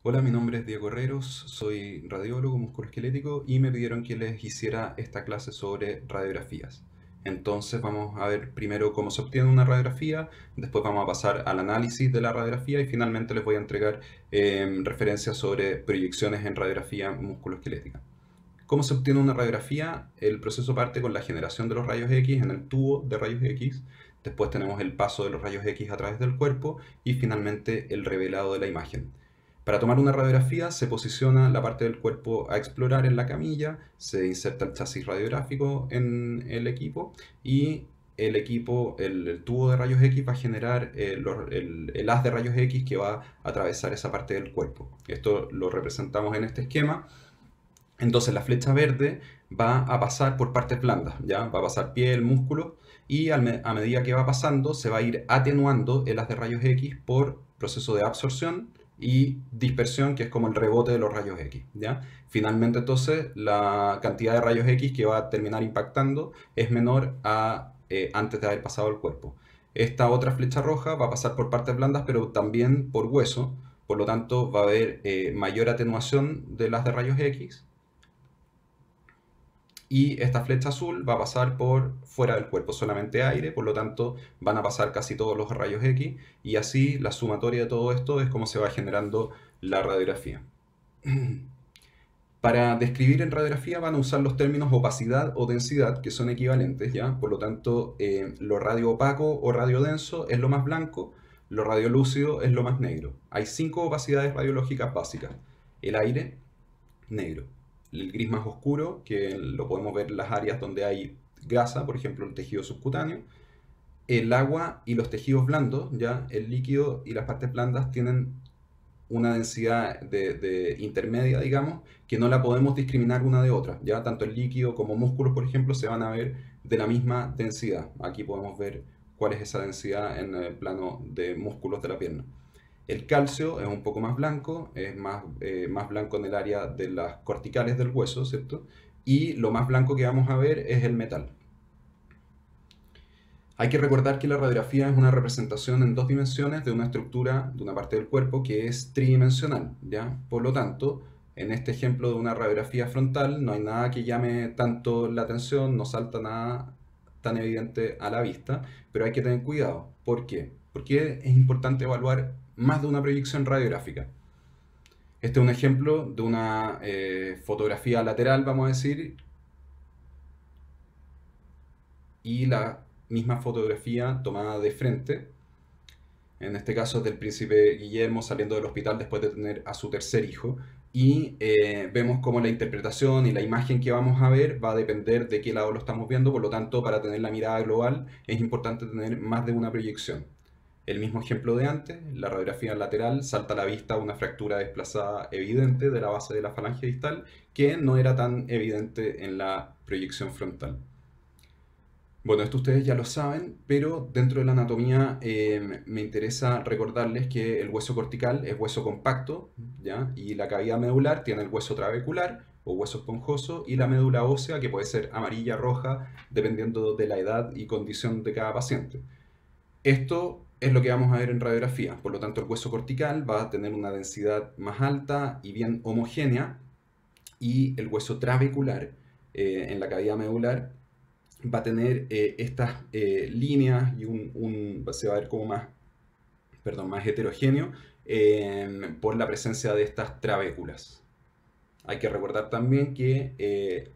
Hola, mi nombre es Diego Herreros, soy radiólogo musculoesquelético y me pidieron que les hiciera esta clase sobre radiografías. Entonces vamos a ver primero cómo se obtiene una radiografía, después vamos a pasar al análisis de la radiografía y finalmente les voy a entregar referencias sobre proyecciones en radiografía musculoesquelética. ¿Cómo se obtiene una radiografía? El proceso parte con la generación de los rayos X en el tubo de rayos X, después tenemos el paso de los rayos X a través del cuerpo y finalmente el revelado de la imagen. Para tomar una radiografía se posiciona la parte del cuerpo a explorar en la camilla, se inserta el chasis radiográfico en el equipo y el tubo de rayos X va a generar el haz de rayos X que va a atravesar esa parte del cuerpo. Esto lo representamos en este esquema. Entonces la flecha verde va a pasar por partes blandas, ¿ya? Va a pasar piel, músculo, y a medida que va pasando se va a ir atenuando el haz de rayos X por proceso de absorción y dispersión, que es como el rebote de los rayos X, ¿ya? Finalmente entonces la cantidad de rayos X que va a terminar impactando es menor a antes de haber pasado el cuerpo. Esta otra flecha roja va a pasar por partes blandas, pero también por hueso, por lo tanto va a haber mayor atenuación del haz de rayos X y esta flecha azul va a pasar por fuera del cuerpo, solamente aire, por lo tanto van a pasar casi todos los rayos X y así la sumatoria de todo esto es como se va generando la radiografía. Para describir en radiografía van a usar los términos opacidad o densidad, que son equivalentes, ¿ya? Por lo tanto, lo radio opaco o radio denso es lo más blanco, lo radiolúcido es lo más negro. Hay 5 opacidades radiológicas básicas. El aire, negro. El gris más oscuro, que lo podemos ver en las áreas donde hay grasa, por ejemplo el tejido subcutáneo. El agua y los tejidos blandos, ya el líquido y las partes blandas tienen una densidad de intermedia, digamos, que no la podemos discriminar una de otra. Ya tanto el líquido como músculos, por ejemplo, se van a ver de la misma densidad. Aquí podemos ver cuál es esa densidad en el plano de músculos de la pierna. El calcio es un poco más blanco, es más blanco en el área de las corticales del hueso, ¿cierto? Y lo más blanco que vamos a ver es el metal. Hay que recordar que la radiografía es una representación en 2 dimensiones de una estructura, de una parte del cuerpo que es tridimensional, ¿ya? Por lo tanto, en este ejemplo de una radiografía frontal no hay nada que llame tanto la atención, no salta nada tan evidente a la vista, pero hay que tener cuidado. ¿Por qué? Porque es importante evaluar más de una proyección radiográfica. Este es un ejemplo de una fotografía lateral, vamos a decir, y la misma fotografía tomada de frente, en este caso es del príncipe Guillermo saliendo del hospital después de tener a su tercer hijo, y vemos cómo la interpretación y la imagen que vamos a ver va a depender de qué lado lo estamos viendo, por lo tanto, para tener la mirada global es importante tener más de una proyección. El mismo ejemplo de antes, la radiografía lateral salta a la vista una fractura desplazada evidente de la base de la falange distal que no era tan evidente en la proyección frontal. Bueno, esto ustedes ya lo saben, pero dentro de la anatomía me interesa recordarles que el hueso cortical es hueso compacto, ¿ya? Y la cavidad medular tiene el hueso trabecular o hueso esponjoso y la médula ósea que puede ser amarilla, roja, dependiendo de la edad y condición de cada paciente. Esto es lo que vamos a ver en radiografía, por lo tanto el hueso cortical va a tener una densidad más alta y bien homogénea y el hueso trabecular en la cavidad medular va a tener estas líneas y se va a ver como más, perdón, más heterogéneo por la presencia de estas trabéculas. Hay que recordar también que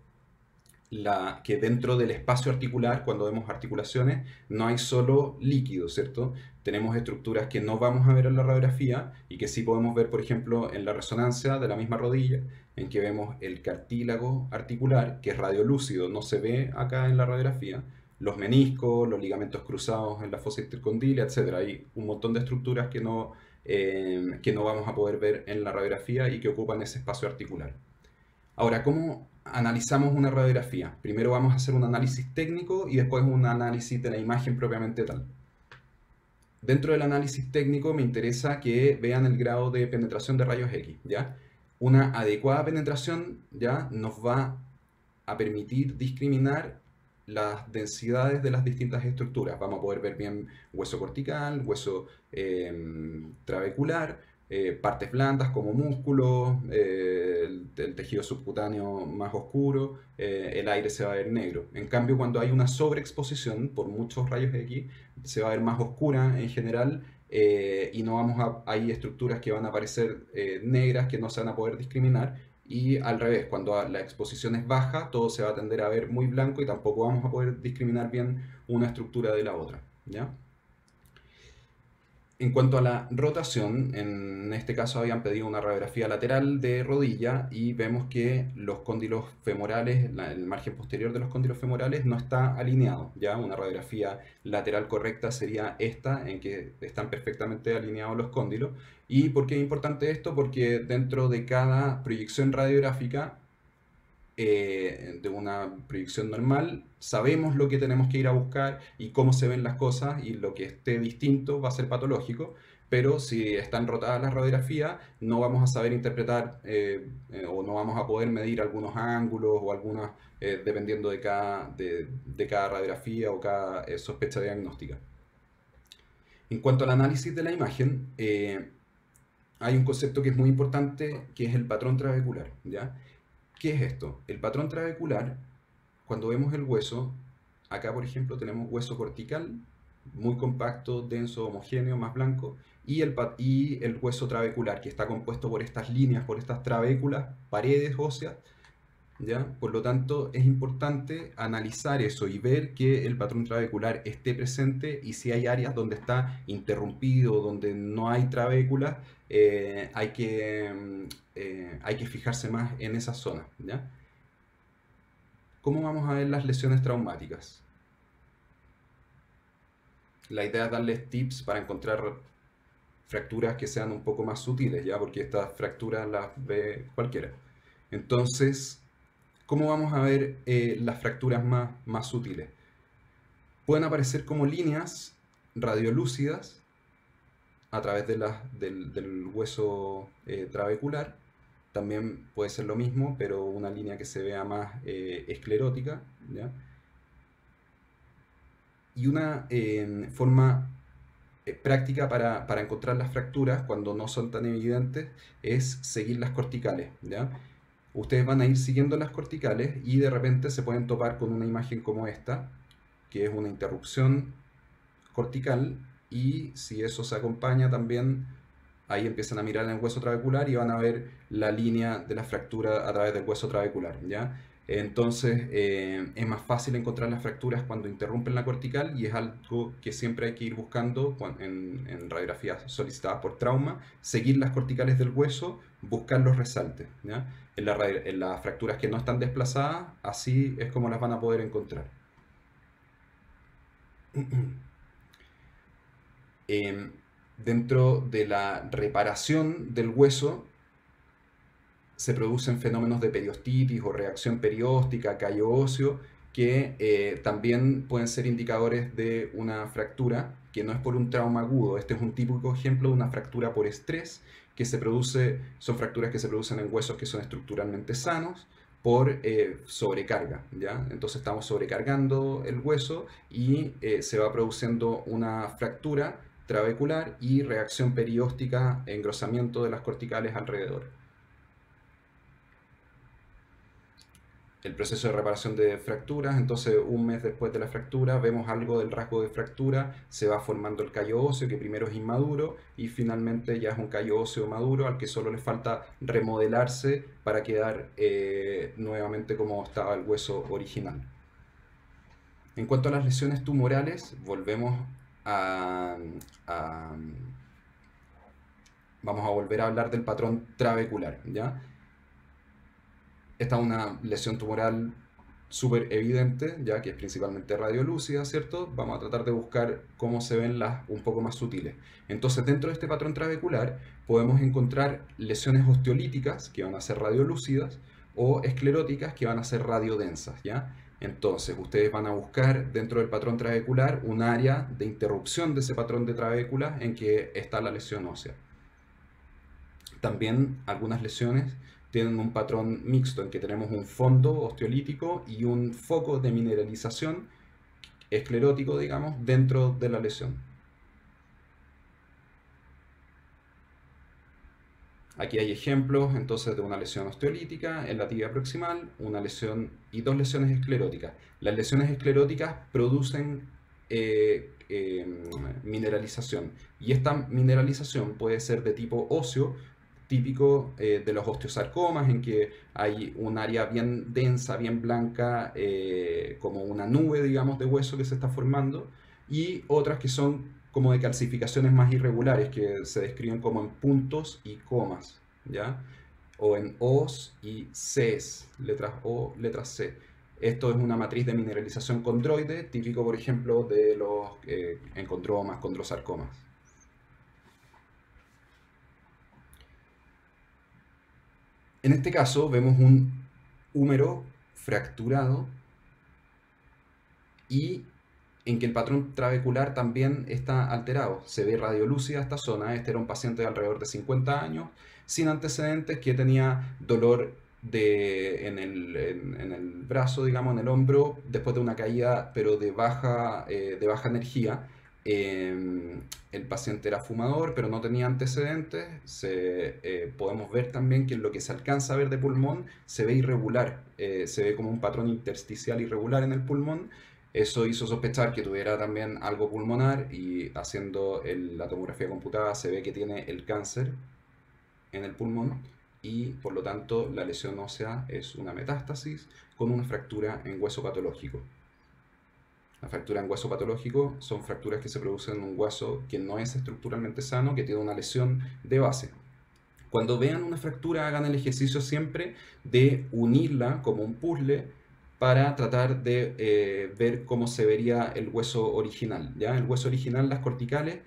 dentro del espacio articular, cuando vemos articulaciones, no hay solo líquido, ¿cierto? Tenemos estructuras que no vamos a ver en la radiografía y que sí podemos ver, por ejemplo, en la resonancia de la misma rodilla, en que vemos el cartílago articular, que es radiolúcido, no se ve acá en la radiografía, los meniscos, los ligamentos cruzados en la fosa intercondilia, etc. Hay un montón de estructuras que no vamos a poder ver en la radiografía y que ocupan ese espacio articular. Ahora, ¿cómo analizamos una radiografía? Primero vamos a hacer un análisis técnico y después un análisis de la imagen propiamente tal. Dentro del análisis técnico me interesa que vean el grado de penetración de rayos X, ¿ya? Una adecuada penetración, ¿ya? Nos va a permitir discriminar las densidades de las distintas estructuras. Vamos a poder ver bien hueso cortical, hueso trabecular, partes blandas como músculos, el tejido subcutáneo más oscuro, el aire se va a ver negro. En cambio, cuando hay una sobreexposición por muchos rayos X, se va a ver más oscura en general, y no vamos hay estructuras que van a aparecer negras que no se van a poder discriminar. Y al revés, cuando la exposición es baja, todo se va a tender a ver muy blanco y tampoco vamos a poder discriminar bien una estructura de la otra, ¿ya? En cuanto a la rotación, en este caso habían pedido una radiografía lateral de rodilla y vemos que los cóndilos femorales, el margen posterior de los cóndilos femorales no está alineado. Ya una radiografía lateral correcta sería esta, en que están perfectamente alineados los cóndilos. ¿Y por qué es importante esto? Porque dentro de cada proyección radiográfica de una proyección normal, sabemos lo que tenemos que ir a buscar y cómo se ven las cosas, y lo que esté distinto va a ser patológico, pero si están rotadas las radiografías no vamos a saber interpretar o no vamos a poder medir algunos ángulos o algunas, dependiendo de cada radiografía o cada sospecha diagnóstica. En cuanto al análisis de la imagen, hay un concepto que es muy importante, que es el patrón trabecular, ¿ya? ¿Qué es esto? El patrón trabecular, cuando vemos el hueso, acá por ejemplo tenemos hueso cortical, muy compacto, denso, homogéneo, más blanco, y el hueso trabecular, que está compuesto por estas líneas, por estas trabéculas, paredes óseas, ¿ya? Por lo tanto, es importante analizar eso y ver que el patrón trabecular esté presente, y si hay áreas donde está interrumpido, donde no hay trabéculas, hay que fijarse más en esa zona, ¿ya? ¿Cómo vamos a ver las lesiones traumáticas? La idea es darles tips para encontrar fracturas que sean un poco más sutiles, ¿ya? Porque estas fracturas las ve cualquiera. Entonces, ¿cómo vamos a ver las fracturas más sutiles? Pueden aparecer como líneas radiolúcidas a través del hueso trabecular. También puede ser lo mismo, pero una línea que se vea más esclerótica, ¿ya? Y una forma práctica para encontrar las fracturas cuando no son tan evidentes es seguir las corticales, ¿ya? Ustedes van a ir siguiendo las corticales y de repente se pueden topar con una imagen como esta, que es una interrupción cortical, y si eso se acompaña también, ahí empiezan a mirar en el hueso trabecular y van a ver la línea de la fractura a través del hueso trabecular, ¿ya? Entonces es más fácil encontrar las fracturas cuando interrumpen la cortical, y es algo que siempre hay que ir buscando en radiografías solicitadas por trauma: seguir las corticales del hueso, buscar los resaltes, ¿ya? En las fracturas que no están desplazadas, así es como las van a poder encontrar. Dentro de la reparación del hueso se producen fenómenos de periostitis o reacción perióstica, callo óseo, que también pueden ser indicadores de una fractura que no es por un trauma agudo. Este es un típico ejemplo de una fractura por estrés que se produce, son fracturas que se producen en huesos que son estructuralmente sanos por sobrecarga, ¿ya? Entonces estamos sobrecargando el hueso y se va produciendo una fractura trabecular y reacción perióstica, engrosamiento de las corticales alrededor. El proceso de reparación de fracturas, entonces un mes después de la fractura vemos algo del rasgo de fractura, se va formando el callo óseo, que primero es inmaduro y finalmente ya es un callo óseo maduro al que solo le falta remodelarse para quedar nuevamente como estaba el hueso original. En cuanto a las lesiones tumorales, volvemos a, a vamos a volver a hablar del patrón trabecular, ¿ya? Esta es una lesión tumoral súper evidente, ya que es principalmente radiolúcida, ¿cierto? Vamos a tratar de buscar cómo se ven las un poco más sutiles. Entonces, dentro de este patrón trabecular podemos encontrar lesiones osteolíticas, que van a ser radiolúcidas, o escleróticas, que van a ser radiodensas, ¿ya? Entonces, ustedes van a buscar dentro del patrón trabecular un área de interrupción de ese patrón de trabécula en que está la lesión ósea. También algunas lesiones tienen un patrón mixto en que tenemos un fondo osteolítico y un foco de mineralización esclerótico, digamos, dentro de la lesión. Aquí hay ejemplos entonces de una lesión osteolítica en la tibia proximal, una lesión y dos lesiones escleróticas. Las lesiones escleróticas producen mineralización, y esta mineralización puede ser de tipo óseo, típico de los osteosarcomas, en que hay un área bien densa, bien blanca, como una nube, digamos, de hueso que se está formando, y otras que son como de calcificaciones más irregulares, que se describen como en puntos y comas, ¿ya? O en O's y C's, letras O, letras C. Esto es una matriz de mineralización condroide, típico, por ejemplo, de los encondromas, condrosarcomas. En este caso vemos un húmero fracturado y en que el patrón trabecular también está alterado. Se ve radiolúcida esta zona. Este era un paciente de alrededor de 50 años, sin antecedentes, que tenía dolor en el brazo, digamos, en el hombro, después de una caída, pero de baja energía. El paciente era fumador, pero no tenía antecedentes. Podemos ver también que lo que se alcanza a ver de pulmón se ve irregular, se ve como un patrón intersticial irregular en el pulmón. Eso hizo sospechar que tuviera también algo pulmonar, y haciendo la tomografía computada se ve que tiene el cáncer en el pulmón, y por lo tanto la lesión ósea es una metástasis con una fractura en hueso patológico. La fractura en hueso patológico son fracturas que se producen en un hueso que no es estructuralmente sano, que tiene una lesión de base. Cuando vean una fractura, hagan el ejercicio siempre de unirla como un puzzle para tratar de ver cómo se vería el hueso original, ¿ya? El hueso original, las corticales,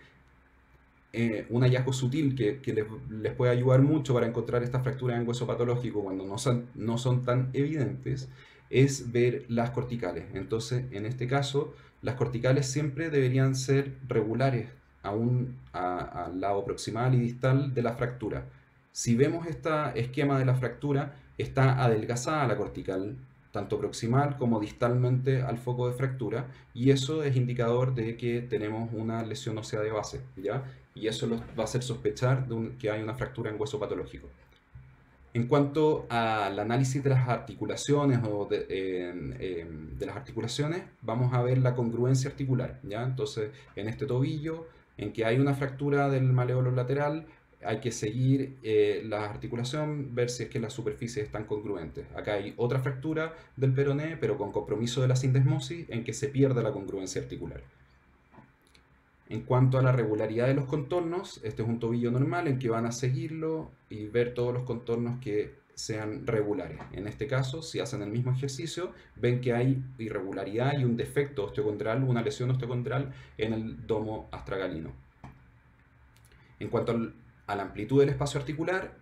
un hallazgo sutil que les puede ayudar mucho para encontrar estas fracturas en hueso patológico cuando no son tan evidentes, es ver las corticales. Entonces, en este caso, las corticales siempre deberían ser regulares al lado proximal y distal de la fractura. Si vemos este esquema de la fractura, está adelgazada la cortical, tanto proximal como distalmente al foco de fractura, y eso es indicador de que tenemos una lesión ósea de base, ¿ya? Y eso va a hacer sospechar que hay una fractura en hueso patológico. En cuanto al análisis de las articulaciones de las articulaciones, vamos a ver la congruencia articular, ¿ya? Entonces, en este tobillo, en que hay una fractura del maléolo lateral, hay que seguir la articulación, ver si es que las superficies están congruentes. Acá hay otra fractura del peroné, pero con compromiso de la sindesmosis, en que se pierde la congruencia articular. En cuanto a la regularidad de los contornos, este es un tobillo normal en que van a seguirlo y ver todos los contornos que sean regulares. En este caso, si hacen el mismo ejercicio, ven que hay irregularidad y un defecto osteocondral, una lesión osteocondral en el domo astragalino. En cuanto a la amplitud del espacio articular,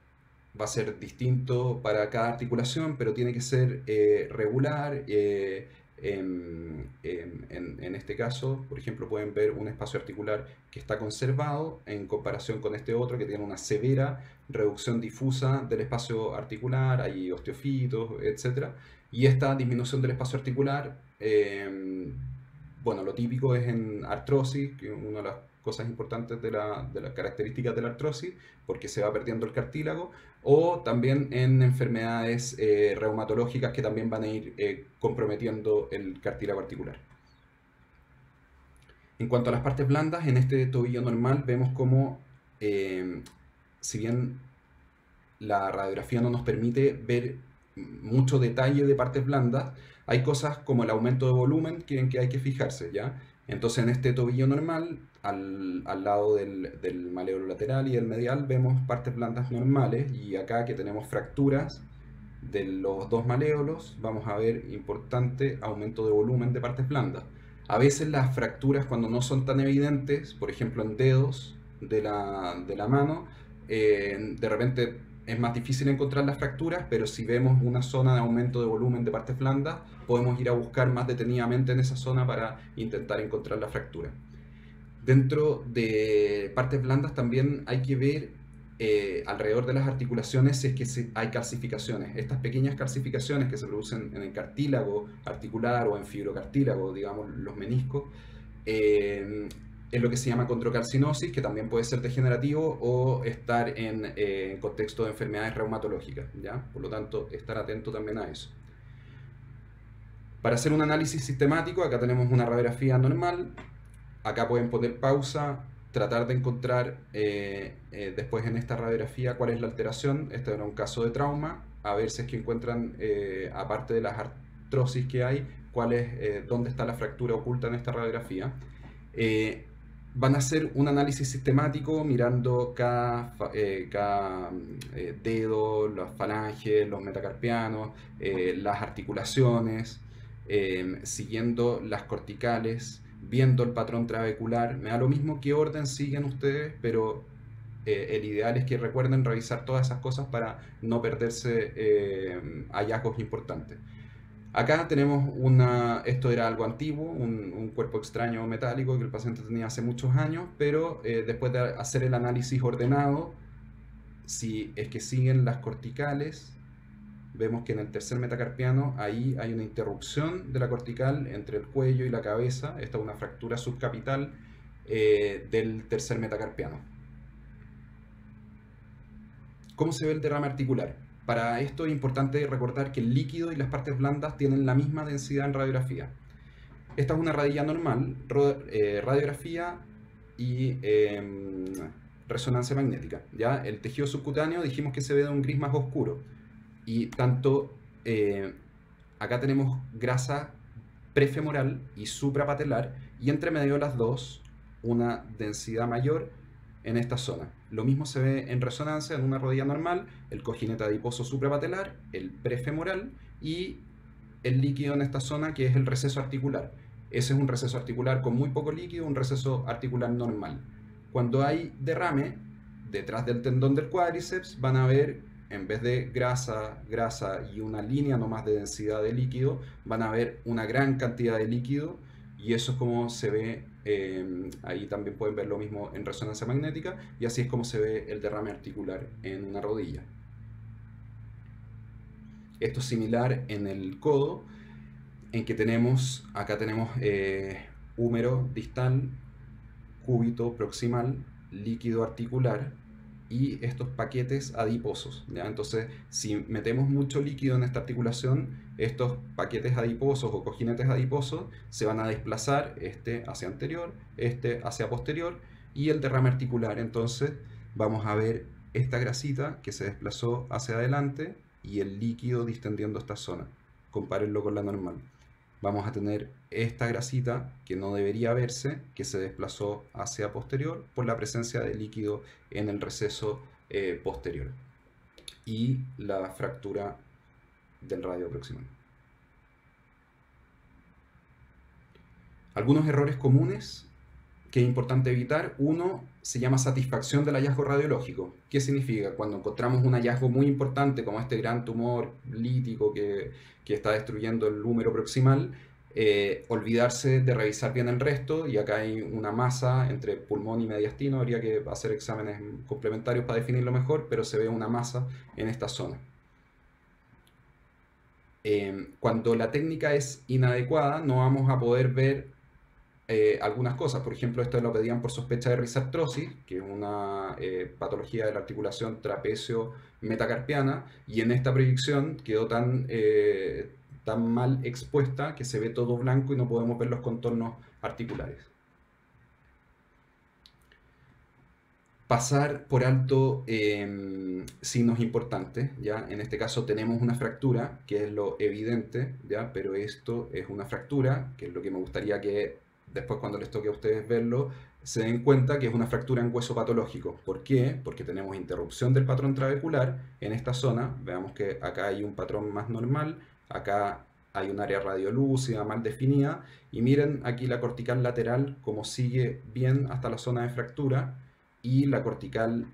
va a ser distinto para cada articulación, pero tiene que ser regular. En este caso, por ejemplo, pueden ver un espacio articular que está conservado en comparación con este otro que tiene una severa reducción difusa del espacio articular, hay osteofitos, etc. Y esta disminución del espacio articular, bueno, lo típico es en artrosis, que una de las cosas importantes de las características de la artrosis, porque se va perdiendo el cartílago, o también en enfermedades reumatológicas que también van a ir comprometiendo el cartílago articular. En cuanto a las partes blandas, en este tobillo normal vemos como, si bien la radiografía no nos permite ver mucho detalle de partes blandas, hay cosas como el aumento de volumen en que hay que fijarse, ¿ya? Entonces, en este tobillo normal, al lado del maléolo lateral y del medial, vemos partes blandas normales, y acá que tenemos fracturas de los dos maléolos, vamos a ver importante aumento de volumen de partes blandas. A veces las fracturas, cuando no son tan evidentes, por ejemplo en dedos de la mano, de repente es más difícil encontrar las fracturas, pero si vemos una zona de aumento de volumen de partes blandas, podemos ir a buscar más detenidamente en esa zona para intentar encontrar la fractura. Dentro de partes blandas también hay que ver alrededor de las articulaciones si es que hay calcificaciones. Estas pequeñas calcificaciones que se producen en el cartílago articular o en fibrocartílago, digamos los meniscos, es lo que se llama condrocarcinosis, que también puede ser degenerativo o estar en contexto de enfermedades reumatológicas, ¿ya? Por lo tanto, estar atento también a eso. Para hacer un análisis sistemático, acá tenemos una radiografía normal. Acá pueden poner pausa, tratar de encontrar después en esta radiografía cuál es la alteración. Este era un caso de trauma, a ver si es que encuentran, aparte de las artrosis que hay, dónde está la fractura oculta en esta radiografía. Van a hacer un análisis sistemático mirando cada dedo, las falanges, los metacarpianos, las articulaciones, siguiendo las corticales, viendo el patrón trabecular. Me da lo mismo qué orden siguen ustedes, pero el ideal es que recuerden revisar todas esas cosas para no perderse hallazgos importantes. Acá tenemos esto era algo antiguo, un cuerpo extraño metálico que el paciente tenía hace muchos años, pero después de hacer el análisis ordenado, si es que siguen las corticales, vemos que en el tercer metacarpiano ahí hay una interrupción de la cortical entre el cuello y la cabeza. Esta es una fractura subcapital del tercer metacarpiano. ¿Cómo se ve el derrame articular? Para esto es importante recordar que el líquido y las partes blandas tienen la misma densidad en radiografía. Esta es una radilla normal, radiografía y resonancia magnética. ¿Ya? El tejido subcutáneo dijimos que se ve de un gris más oscuro. Y tanto acá tenemos grasa prefemoral y suprapatelar, y entre medio de las dos una densidad mayor en esta zona. Lo mismo se ve en resonancia en una rodilla normal, el cojinete adiposo suprapatelar, el prefemoral y el líquido en esta zona que es el receso articular. Ese es un receso articular con muy poco líquido, un receso articular normal. Cuando hay derrame, detrás del tendón del cuádriceps van a ver, en vez de grasa y una línea nomás de densidad de líquido, van a ver una gran cantidad de líquido, y eso es como se ve, ahí también pueden ver lo mismo en resonancia magnética, y así es como se ve el derrame articular en una rodilla. Esto es similar en el codo, en que acá tenemos húmero distal, cúbito proximal, líquido articular y estos paquetes adiposos, ¿ya? Entonces, si metemos mucho líquido en esta articulación, estos paquetes adiposos o cojinetes adiposos se van a desplazar, este hacia anterior, este hacia posterior, y el derrame articular. Entonces vamos a ver esta grasita que se desplazó hacia adelante y el líquido distendiendo esta zona. Compárenlo con la normal. Vamos a tener esta grasita que no debería verse, que se desplazó hacia posterior por la presencia de líquido en el receso posterior, y la fractura del radio proximal. Algunos errores comunes que es importante evitar. Uno se llama satisfacción del hallazgo radiológico. ¿Qué significa? Cuando encontramos un hallazgo muy importante como este gran tumor lítico que está destruyendo el húmero proximal, olvidarse de revisar bien el resto, y acá hay una masa entre pulmón y mediastino. Habría que hacer exámenes complementarios para definirlo mejor, pero se ve una masa en esta zona. Cuando la técnica es inadecuada, no vamos a poder ver algunas cosas. Por ejemplo, esto lo pedían por sospecha de risartrosis, que es una patología de la articulación trapecio-metacarpiana, y en esta proyección quedó tan mal expuesta que se ve todo blanco y no podemos ver los contornos articulares. Pasar por alto signos importantes, ¿ya? En este caso tenemos una fractura, que es lo evidente, ¿ya? Pero esto es una fractura, que es lo que me gustaría que después, cuando les toque a ustedes verlo, se den cuenta que es una fractura en hueso patológico. ¿Por qué? Porque tenemos interrupción del patrón trabecular en esta zona. Veamos que acá hay un patrón más normal, acá hay un área radiolúcida mal definida, y miren aquí la cortical lateral como sigue bien hasta la zona de fractura, y la cortical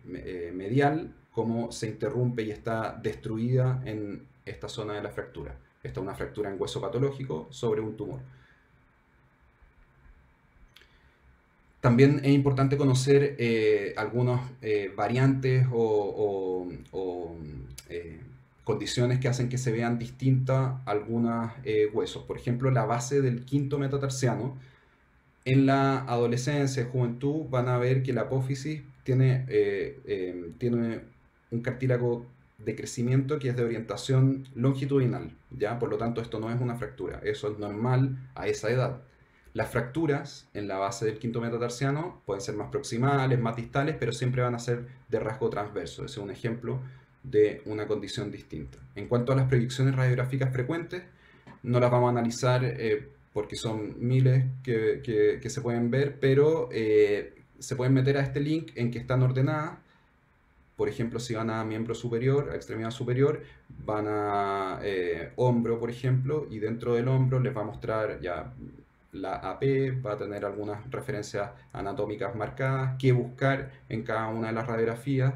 medial como se interrumpe y está destruida en esta zona de la fractura. Esta es una fractura en hueso patológico sobre un tumor. También es importante conocer algunas variantes o condiciones que hacen que se vean distintas algunos huesos. Por ejemplo, la base del quinto metatarsiano En la adolescencia, juventud, van a ver que la apófisis tiene un cartílago de crecimiento que es de orientación longitudinal, ¿ya? Por lo tanto, esto no es una fractura, eso es normal a esa edad. Las fracturas en la base del quinto metatarsiano pueden ser más proximales, más distales, pero siempre van a ser de rasgo transverso. Ese es un ejemplo de una condición distinta. En cuanto a las proyecciones radiográficas frecuentes, no las vamos a analizar porque son miles que se pueden ver, pero se pueden meter a este link en que están ordenadas. Por ejemplo, si van a miembro superior, a extremidad superior, van a hombro, por ejemplo, y dentro del hombro les va a mostrar ya la AP, va a tener algunas referencias anatómicas marcadas, qué buscar en cada una de las radiografías,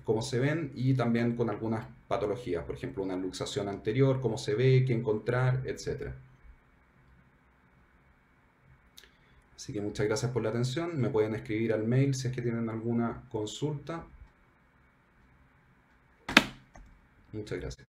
cómo se ven, y también con algunas patologías, por ejemplo, una luxación anterior, cómo se ve, qué encontrar, etc. Así que muchas gracias por la atención. Me pueden escribir al mail si es que tienen alguna consulta. Muchas gracias.